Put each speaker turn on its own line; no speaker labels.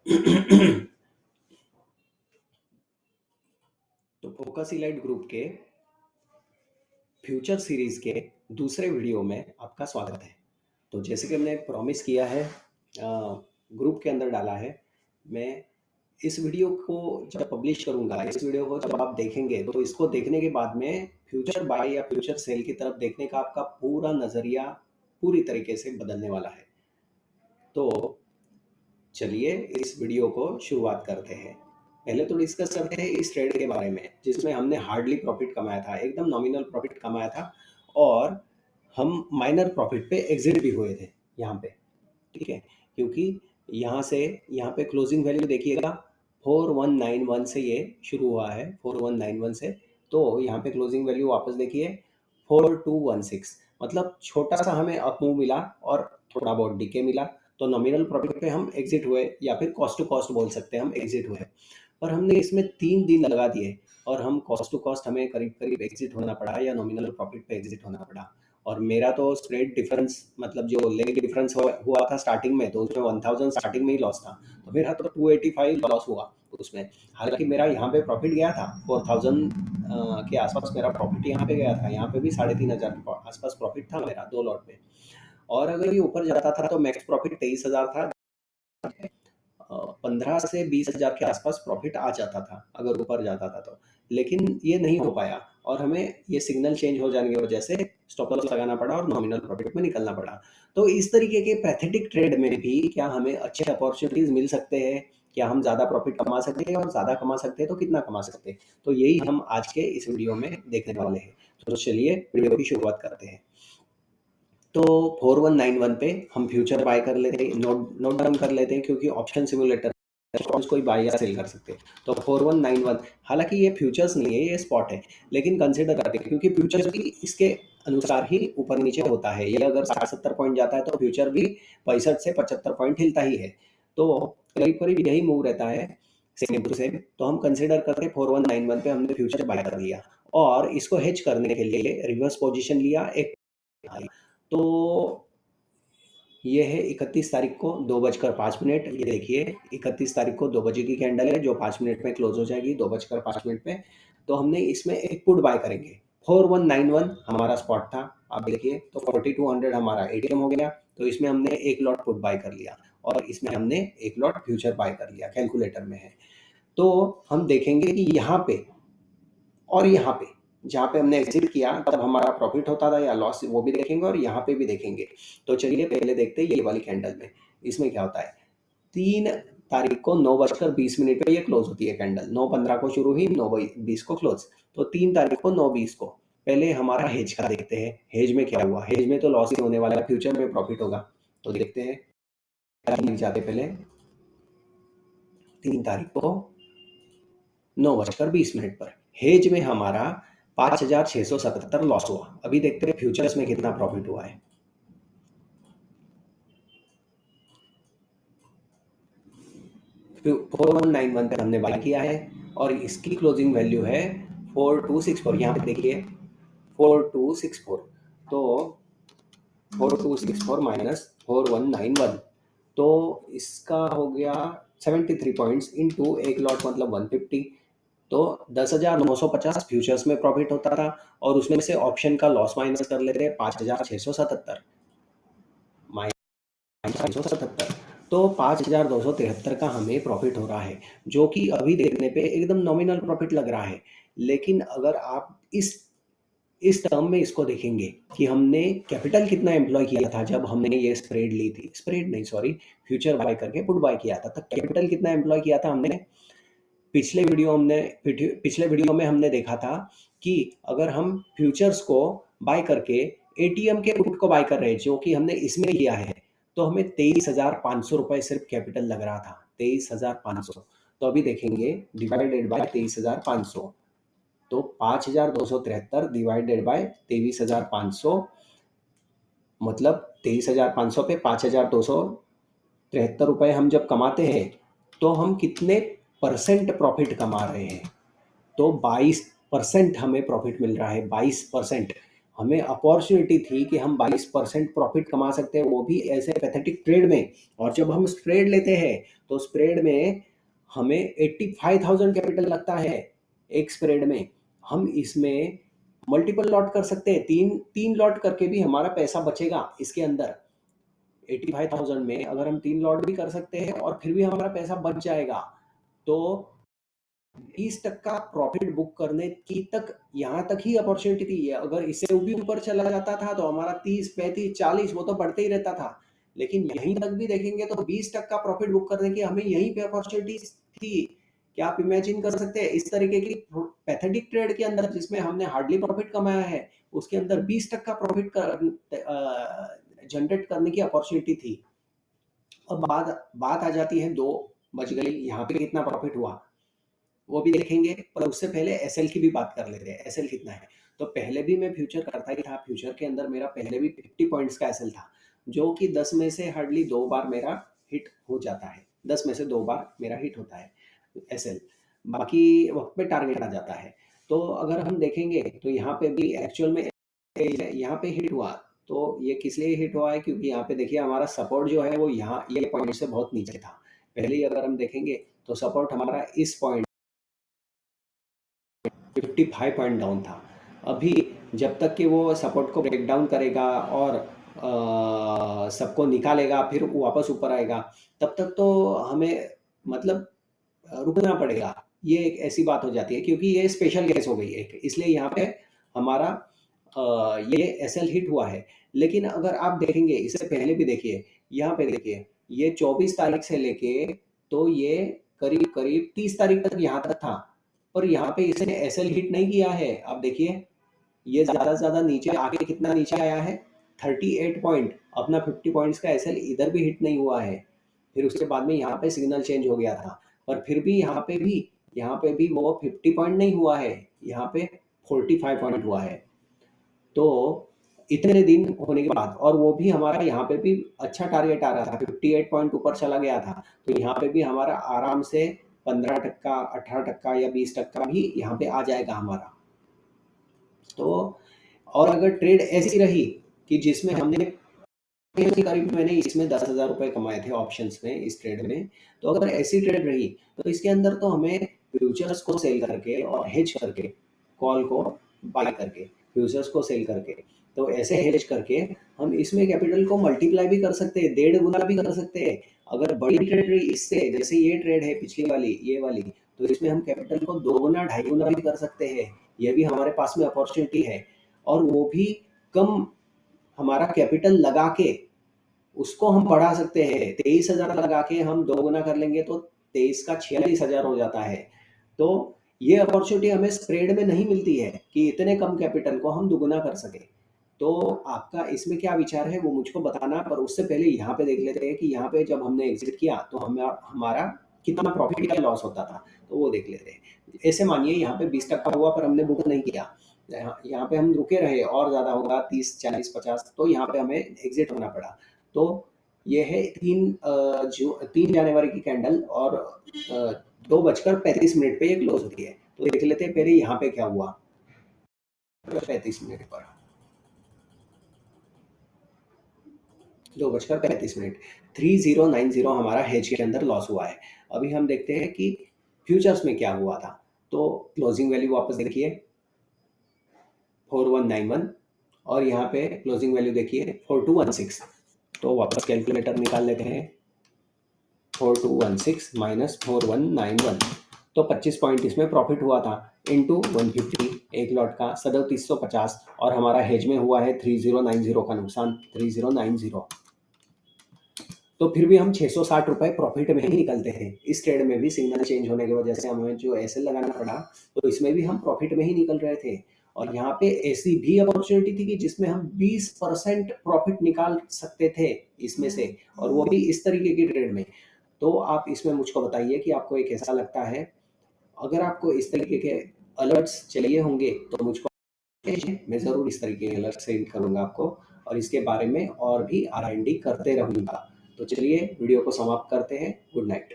तो focus elite group के future series के दूसरे वीडियो में आपका स्वागत है। तो जैसे कि हमने प्रॉमिस किया है, ग्रुप के अंदर डाला है। मैं इस वीडियो को जब पब्लिश करूंगा, इस वीडियो को जब आप देखेंगे, तो इसको देखने के बाद में फ्यूचर बाय या फ्यूचर सेल की तरफ देखने का आपका पूरा नज़रिया पूरी तरीके से बदलने वाला है। तो चलिए इस वीडियो को शुरुआत करते हैं। पहले तो डिस्कस करते हैं इस ट्रेड के बारे में, जिसमें हमने हार्डली प्रॉफिट कमाया था, एकदम नॉमिनल प्रॉफिट कमाया था, और हम माइनर प्रॉफिट पे एग्जिट भी हुए थे यहाँ पे। ठीक है, क्योंकि यहाँ से यहाँ पे क्लोजिंग वैल्यू देखिएगा, 4191 से ये शुरू हुआ है, 4191 से। तो यहाँ पे क्लोजिंग वैल्यू वापस देखिए 4216, मतलब छोटा सा हमें अप मूव मिला और थोड़ा बहुत डीके मिला। तो नॉमिनल प्रॉफिट पे हम एग्जिट हुए, या फिर कॉस्ट टू कॉस्ट बोल सकते हैं, हम एग्जिट हुए। पर हमने इसमें 3 दिन लगा दिए, और हम कॉस्ट टू कॉस्ट हमें करीब करीब एग्जिट होना पड़ा, या नॉमिनल प्रॉफिट पे एग्जिट होना पड़ा। और मेरा तो स्प्रेड डिफरेंस, मतलब जो लेग डिफरेंस हुआ था स्टार्टिंग में, तो उसमें 1000 स्टार्टिंग में ही लॉस था, तो मेरा तो 285 लॉस हुआ उसमें। हालांकि मेरा यहाँ पे प्रॉफिट गया था 4000 के आसपास, मेरा प्रॉफिट यहाँ पे गया था, यहाँ पे भी 3500 के आसपास प्रॉफिट था मेरा 2 लॉट पे। और अगर ये ऊपर जाता था तो मैक्स प्रॉफिट 23,000 था। 15 से 20 हजार के आसपास प्रॉफिट आ जाता था अगर ऊपर जाता था तो। लेकिन ये नहीं हो पाया, और हमें ये सिग्नल चेंज हो जाने की वजह से स्टॉप लॉस लगाना पड़ा और नॉमिनल प्रॉफिट में निकलना पड़ा। तो इस तरीके के पैथेटिक ट्रेड में भी क्या हमें अच्छे अपॉर्चुनिटीज मिल सकते हैं? क्या हम ज़्यादा प्रॉफिट कमा सकते हैं? और ज़्यादा कमा सकते हैं तो कितना कमा सकते हैं? तो यही हम आज के इस वीडियो में देखने वाले हैं। तो चलिए वीडियो की शुरुआत करते हैं। तो 4191 पे हम फ्यूचर बाय कर लेते हैं, नोट डाउन कर लेते हैं, क्योंकि ऑप्शन सिमुलेटर कोई बाय या सेल कर सकते हैं। तो 4191, हालांकि ये फ्यूचर्स नहीं है, ये स्पॉट है, लेकिन कंसिडर करते हैं क्योंकि फ्यूचर्स भी इसके अनुसार ही ऊपर नीचे होता है। ये अगर 60-70 पॉइंट जाता है तो फ्यूचर भी 65 से 75 पॉइंट हिलता ही है। तो करीब करीब यही मूव रहता है, सेम टू सेम। तो हम कंसिडर करते हैं 4191 पे हमने फ्यूचर बाय कर लिया, और इसको हेज करने के लिए रिवर्स पोजिशन लिया एक। तो ये है 31 तारीख को 2:05। ये देखिए 31 तारीख को 2 बजे की कैंडल है, जो 5 मिनट में क्लोज हो जाएगी 2:05 पे। तो हमने इसमें एक पुट बाय करेंगे। 4191 हमारा स्पॉट था, आप देखिए। तो 4200 हमारा एटीएम हो गया, तो इसमें हमने एक लॉट पुट बाय कर लिया, और इसमें हमने एक लॉट फ्यूचर बाय कर लिया, कैलकुलेटर में है। तो हम देखेंगे कि यहाँ पे और यहाँ पे, जहाँ पे हमने एग्जिट किया तब हमारा प्रॉफिट होता था या लॉस, वो भी देखेंगे, और यहाँ पे भी देखेंगे। तो चलिए पहले देखते हैं ये वाली कैंडल में, इसमें क्या होता है। 3 तारीख को 9:20 पे ये क्लोज होती है कैंडल। 9:15 को शुरू हुई, 9:20 को क्लोज। तो 3 तारीख को 9:20 को पहले हमारा हेज का देखते हैं। हेज में क्या हुआ? हेज में तो लॉस ही होने वाला है, फ्यूचर में प्रॉफिट होगा। तो देखते हैं क्या लिख जाते पहले। 3 तारीख को 9:20 पर हेज में हमारा 5,677 लॉस हुआ। अभी देखते हैं फ्यूचर्स में कितना प्रॉफिट हुआ है। फिर 4191 पे हमने बाय किया है, और इसकी क्लोजिंग वैल्यू है 4264। यहाँ पे देखिए 4264। तो 4264 माइनस 4191, तो इसका हो गया 73 पॉइंट्स इंटू एक लॉट, मतलब 150। तो 10,950 फ्यूचर्स में प्रॉफिट होता था, और उसमें से ऑप्शन का लॉस माइनस कर लेते हैं 5,677 माइनस 577। तो 5,273 का हमें प्रॉफिट हो रहा है, जो कि अभी देखने पे एकदम नॉमिनल प्रॉफिट लग रहा है। लेकिन अगर आप इस टर्म में इसको देखेंगे कि हमने कैपिटल कितना एम्प्लॉय किया था जब हमने ये स्प्रेड ली थी, स्प्रेड नहीं सॉरी, फ्यूचर बाय करके पुट बाय किया था, तब कैपिटल कितना एम्प्लॉय किया था हमने। पिछले वीडियो में हमने देखा था कि अगर हम फ्यूचर्स को बाय करके एटीएम के पुट को बाय कर रहे हैं, जो कि हमने इसमें किया है, तो हमें 23,500 रुपए सिर्फ कैपिटल लग रहा था, 23,500। तो अभी देखेंगे डिवाइडेड बाय 23,500, तो 5,273 डिवाइडेड बाय 23,500, मतलब 23,500 पे 5,273 रुपए हम जब कमाते हैं, तो हम कितने परसेंट प्रॉफिट कमा रहे हैं। तो 22% हमें प्रॉफिट मिल रहा है, 22%। हमें अपॉर्चुनिटी थी कि हम 22% प्रॉफिट कमा सकते हैं, वो भी ऐसे पैथेटिक ट्रेड में। और जब हम स्प्रेड लेते हैं तो स्प्रेड में हमें 85,000 कैपिटल लगता है एक स्प्रेड में। हम इसमें मल्टीपल लॉट कर सकते हैं, तीन तीन लॉट करके भी हमारा पैसा बचेगा इसके अंदर। 85,000 में अगर हम 3 लॉट भी कर सकते हैं और फिर भी हमारा पैसा बच जाएगा। तो 20% प्रॉफिट बुक करने की तक यहाँ तक ही अपॉर्चुनिटी थी। अगर इससे भी ऊपर चला जाता था तो हमारा 30, 35, 40 वो तो बढ़ते ही रहता था। लेकिन यहीं तक भी देखेंगे तो 20% प्रॉफिट बुक करने की हमें यहीं पे अपॉर्चुनिटी थी। क्या आप इमेजिन कर सकते हैं इस तरीके की पैथेटिक ट्रेड के अंदर जिसमें हमने हार्डली प्रॉफिट कमाया है, उसके अंदर 20% प्रॉफिट जनरेट करने की अपॉर्चुनिटी थी। अब बात बात आ जाती है, 2 बज गई, यहाँ पे कितना प्रॉफिट हुआ वो भी देखेंगे, पर उससे पहले एसएल की भी बात कर लेते हैं। एसएल कितना है? तो पहले भी मैं फ्यूचर करता ही था। फ्यूचर के अंदर मेरा पहले भी 50 पॉइंट्स का एसएल था, जो कि 10 में से हार्डली 2 बार मेरा हिट हो जाता है। 10 में से 2 बार मेरा हिट होता है एसएल, बाकी वक्त पे टारगेट आ जाता है। तो अगर हम देखेंगे तो यहाँ पे भी एक्चुअल में यहाँ पे हिट हुआ। तो ये किस लिए हिट हुआ है? क्योंकि यहाँ पे देखिए हमारा सपोर्ट जो है वो यहाँ ये पॉइंट से बहुत नीचे था। पहले ही अगर हम देखेंगे तो सपोर्ट हमारा इस पॉइंट 55 पॉइंट डाउन था। अभी जब तक कि वो सपोर्ट को ब्रेक डाउन करेगा और सबको निकालेगा फिर वो वापस ऊपर आएगा, तब तक तो हमें मतलब रुकना पड़ेगा। ये एक ऐसी बात हो जाती है क्योंकि ये स्पेशल केस हो गई एक, इसलिए यहाँ पे हमारा ये एसएल हिट हुआ है। लेकिन अगर आप देखेंगे इससे पहले भी देखिए, यहाँ पे देखिए ये 24 तारीख से लेके तो ये करीब करीब 30 तारीख तक यहाँ तक था, पर यहाँ पे इसने एसएल हिट नहीं किया है। आप देखिए ये ज़्यादा से ज़्यादा नीचे आके कितना नीचे आया है, 38 पॉइंट। अपना 50 पॉइंट्स का एसएल इधर भी हिट नहीं हुआ है। फिर उसके बाद में यहाँ पे सिग्नल चेंज हो गया था, पर फिर भी यहाँ पे भी वो 50 पॉइंट नहीं हुआ है, यहाँ पे 45 पॉइंट हुआ है। तो इतने दिन होने के बाद, और वो भी हमारा यहाँ पे भी अच्छा टारगेट आ रहा था, 58 पॉइंट ऊपर चला गया था। तो यहाँ पे भी हमारा आराम से 15%, 18% या 20% भी यहाँ पे आ जाएगा हमारा। तो और अगर ट्रेड ऐसी रही कि जिसमें हमने करीब मैंने इसमें 10,000 रुपये कमाए थे ऑप्शंस में इस ट्रेड में, तो अगर ऐसी ट्रेड रही तो इसके अंदर तो हमें फ्यूचर्स को सेल करके और हेज करके, कॉल को बाय करके, फ्यूचर्स को सेल करके, तो ऐसे हेज करके हम इसमें कैपिटल को मल्टीप्लाई भी कर सकते हैं, 1.5 गुना भी कर सकते हैं। अगर बड़ी ट्रेड रही इससे, जैसे ये ट्रेड है पिछली वाली, ये वाली, तो इसमें हम कैपिटल को 2 गुना 2.5 गुना भी कर सकते हैं। ये भी हमारे पास में अपॉर्चुनिटी है, और वो भी कम हमारा कैपिटल लगा के उसको हम बढ़ा सकते हैं। 23,000 लगा के हम 2 गुना कर लेंगे तो 23 का 46,000 हो जाता है। तो ये अपॉर्चुनिटी हमें स्प्रेड में नहीं मिलती है कि इतने कम कैपिटल को हम दुगुना कर सके। तो आपका इसमें क्या विचार है वो मुझको बताना, पर उससे पहले यहाँ पे देख लेते हैं कि यहाँ पे जब हमने एग्जिट किया तो हमारा कितना प्रॉफिट या लॉस होता था, तो वो देख लेते हैं। ऐसे मानिए यहाँ पे 20% हुआ पर हमने बुक नहीं किया, यहाँ पे हम रुके रहे, और ज़्यादा होगा 30, 40, 50, तो यहाँ पे हमें एग्जिट होना पड़ा। तो ये है 3 जनवरी की कैंडल, और 2:35 पे ये क्लोज होती है। तो देख लेते हैं पहले यहाँ पे क्या हुआ 35 पर, 2:35, 3090 हमारा हेज के अंदर लॉस हुआ है। अभी हम देखते हैं कि फ्यूचर्स में क्या हुआ था। तो क्लोजिंग वैल्यू वापस देखिए 4191, और यहाँ पे क्लोजिंग वैल्यू देखिए 4216। तो वापस कैलकुलेटर निकाल लेते हैं, 4216 माइनस 4191, तो 25 पॉइंट इसमें प्रॉफिट हुआ था, इंटू 150 एक लॉट का 3750, और हमारा हेज में हुआ है 3090 का नुकसान, 3090। तो फिर भी हम 660 रुपये प्रॉफिट में ही निकलते हैं। इस ट्रेड में भी सिग्नल चेंज होने की वजह से हमें जो एसएल लगाना पड़ा, तो इसमें भी हम प्रॉफिट में ही निकल रहे थे। और यहाँ पे ऐसी भी अपॉर्चुनिटी थी कि जिसमें हम 20% प्रॉफिट निकाल सकते थे इसमें से, और वो भी इस तरीके की ट्रेड में। तो आप इसमें मुझको बताइए कि आपको ये कैसा लगता है। अगर आपको इस तरीके के अलर्ट्स चाहिए होंगे तो मुझको भेजिए, मैं ज़रूर इस तरीके के अलर्ट सेंड करूँगा आपको, और इसके बारे में और भी R&D करते रहूँगा। तो चलिए वीडियो को समाप्त करते हैं। Good night.